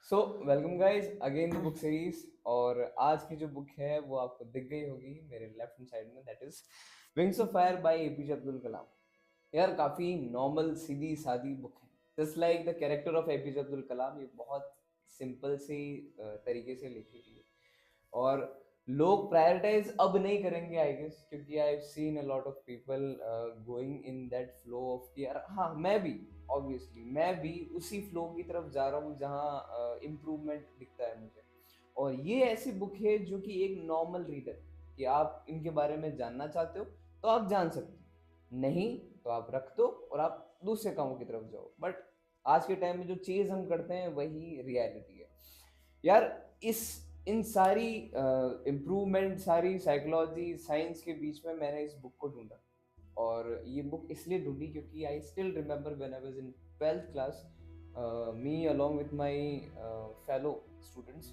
So welcome guys again the book series. और आज की जो बुक है वो आपको दिख गई होगी मेरे लेफ्ट हैंड साइड में, that is wings of fire by APJ Abdul Kalam. यार काफी नॉर्मल सीधी सादी बुक है, just like the character of APJ Abdul Kalam. ये बहुत सिंपल सी तरीके से लिखी गई है और लोग प्रायोरिटाइज अब नहीं करेंगे आई गेस, क्योंकि I have seen a lot of people going in that flow of कि यार हाँ मैं भी, ऑब्वियसली मैं भी उसी फ्लो की तरफ जा रहा हूँ जहाँ इम्प्रूवमेंट दिखता है मुझे। और ये ऐसी बुक है जो कि एक नॉर्मल रीडर, कि आप इनके बारे में जानना चाहते हो तो आप जान सकते हो, नहीं तो आप रख दो और आप दूसरे कामों की तरफ जाओ। बट आज के टाइम में जो चीज हम करते हैं वही रियलिटी है यार। इस इन सारी इम्प्रूवमेंट, सारी साइकोलॉजी साइंस के बीच में मैंने इस बुक को ढूंढा। और ये बुक इसलिए ढूंढी क्योंकि I still remember when I was in 12th class, me along with my fellow students,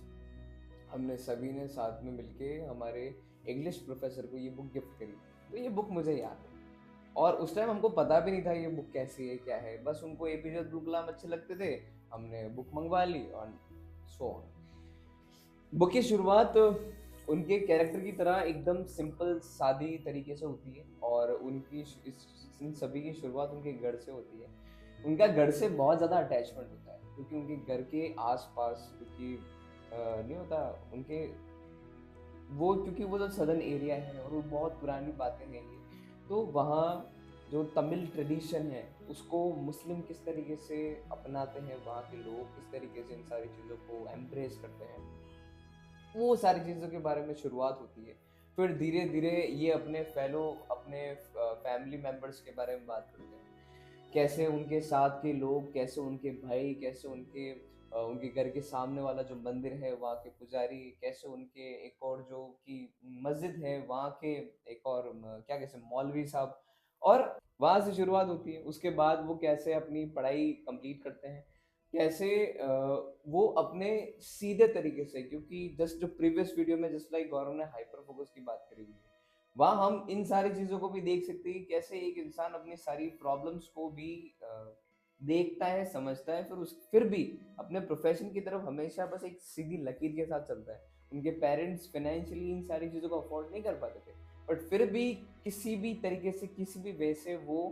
हमने सभी ने साथ में मिलके हमारे इंग्लिश प्रोफेसर को ये बुक गिफ्ट करी। तो ये बुक मुझे याद है और उस टाइम हमको पता भी नहीं था ये बुक कैसी है क्या है, बस उनको एपीजे अब्दुल कलाम अच्छे लगते थे, हमने बुक मंगवा ली और सो ऑन। बुक की शुरुआत उनके कैरेक्टर की तरह एकदम सिंपल सादी तरीके से होती है और इन सभी की शुरुआत उनके घर से होती है। उनका घर से बहुत ज़्यादा अटैचमेंट होता है क्योंकि उनके घर के आसपास, क्योंकि नहीं होता उनके वो, क्योंकि वो जो सदर्न एरिया है और वो बहुत पुरानी बातें हैं ये, तो वहाँ जो तमिल ट्रेडिशन है उसको मुस्लिम किस तरीके से अपनाते हैं, वहाँ के लोग किस तरीके से इन सारी चीज़ों को एम्ब्रेस करते हैं, वो सारी चीज़ों के बारे में शुरुआत होती है। फिर धीरे धीरे ये अपने फेलो, अपने फैमिली मेंबर्स के बारे में बात करते हैं, कैसे उनके साथ के लोग, कैसे उनके भाई, कैसे उनके घर के सामने वाला जो मंदिर है वहाँ के पुजारी, कैसे उनके एक और जो कि मस्जिद है वहाँ के एक और क्या कैसे मौलवी साहब। और वहाँ से शुरुआत होती है। उसके बाद वो कैसे अपनी पढ़ाई कंप्लीट करते हैं, कैसे वो अपने सीधे तरीके से, क्योंकि जस्ट जो प्रीवियस वीडियो में जस्ट लाइक गौरव ने हाइपर फोकस की बात करी हुई है, वहाँ हम इन सारी चीजों को भी देख सकते हैं कि कैसे एक इंसान अपनी सारी प्रॉब्लम्स को भी देखता है, समझता है, फिर भी अपने प्रोफेशन की तरफ हमेशा बस एक सीधी लकीर के साथ चलता है। उनके पेरेंट्स फाइनेंशियली इन सारी चीज़ों को अफोर्ड नहीं कर पाते थे, बट फिर भी किसी भी तरीके से, किसी भी वे से वो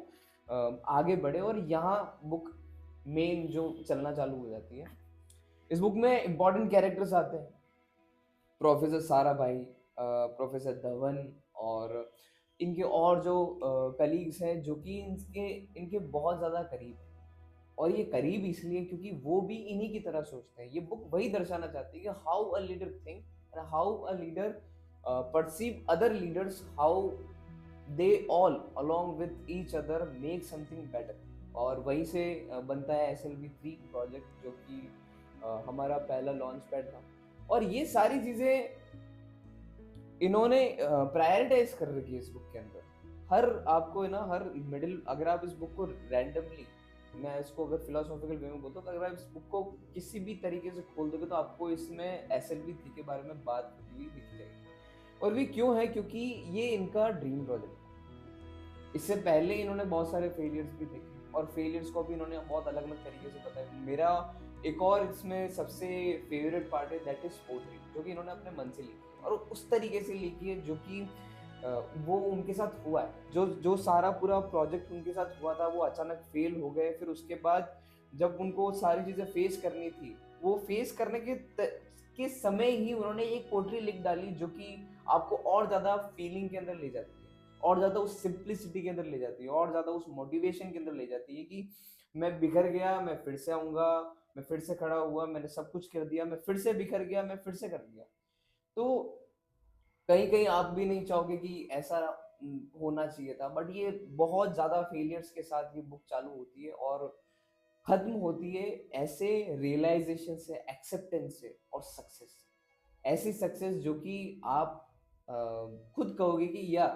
आगे बढ़े और यहाँ बुक मेन जो चलना चालू हो जाती है। इस बुक में इंपॉर्टेंट कैरेक्टर्स आते हैं, प्रोफेसर सारा भाई, प्रोफेसर धवन और इनके और जो कलीग्स हैं जो कि इनके इनके बहुत ज़्यादा करीब हैं। और ये करीब इसलिए क्योंकि वो भी इन्हीं की तरह सोचते हैं। ये बुक वही दर्शाना चाहती है कि how a leader think and how a leader perceive other leaders, how they all along with each other make something better. और वहीं से बनता है SLV3 प्रोजेक्ट, जो कि हमारा पहला लॉन्च पैड था। और ये सारी चीजें इन्होंने प्रायोरिटाइज कर रखी है इस बुक के अंदर। हर आपको है ना, हर मिडिल, अगर आप इस बुक को रैंडमली, मैं इसको अगर फिलोसॉफिकल वे में बोलता हूँ, तो अगर आप इस बुक को किसी भी तरीके से खोल दोगे तो आपको इसमें SLV3 के बारे में बात होती हुई दिख जाएगी। और भी क्यों है, क्योंकि ये इनका ड्रीम प्रोजेक्ट है। इससे पहले इन्होंने बहुत सारे फेलियर्स भी देखे और फेलियर्स को भी इन्होंने बहुत अलग अलग तरीके से बताया। मेरा एक और इसमें सबसे फेवरेट पार्ट है, दैट इज पोट्री, जो कि इन्होंने अपने मन से लिखी है और उस तरीके से लिखी है जो कि वो उनके साथ हुआ है। जो जो सारा पूरा प्रोजेक्ट उनके साथ हुआ था वो अचानक फेल हो गए, फिर उसके बाद जब उनको सारी चीजें फेस करनी थी, वो फेस करने के समय ही उन्होंने एक पोट्री लिख डाली जो कि आपको और ज्यादा फीलिंग के अंदर ले जाती है, और ज्यादा उस सिंप्लिसिटी के अंदर ले जाती है, और ज्यादा उस मोटिवेशन के अंदर ले जाती है कि मैं बिखर गया, मैं फिर से आऊंगा, मैं फिर से खड़ा हुआ, मैंने सब कुछ कर दिया, मैं फिर से बिखर गया, मैं फिर से कर दिया। तो कहीं कहीं आप भी नहीं चाहोगे कि ऐसा होना चाहिए था, बट ये बहुत ज्यादा फेलियर्स के साथ ये बुक चालू होती है और खत्म होती है ऐसे रियलाइजेशन से, एक्सेप्टेंस से और सक्सेस से। ऐसी सक्सेस जो कि आप खुद कहोगे कि या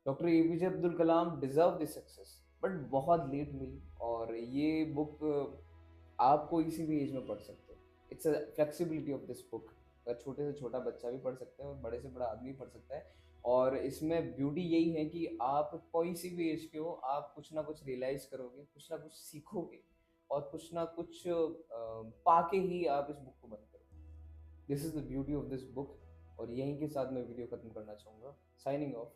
doctor APJ Abdul Kalam deserve this success, but बहुत लेट मिली। और ये बुक आप कोई सी भी एज में पढ़ सकते हो। It's a flexibility of this book, छोटे से छोटा बच्चा भी पढ़ सकता है और बड़े से बड़ा आदमी पढ़ सकता है। और इसमें ब्यूटी यही है कि आप कोई सी भी एज के हो, आप कुछ ना कुछ रियलाइज करोगे, कुछ ना कुछ सीखोगे। और कुछ ना कुछ पाके ही आप इस बुक को बंद करो। This is the beauty of this book. और यहीं के साथ मैं वीडियो खत्म करना चाहूँगा। Signing off.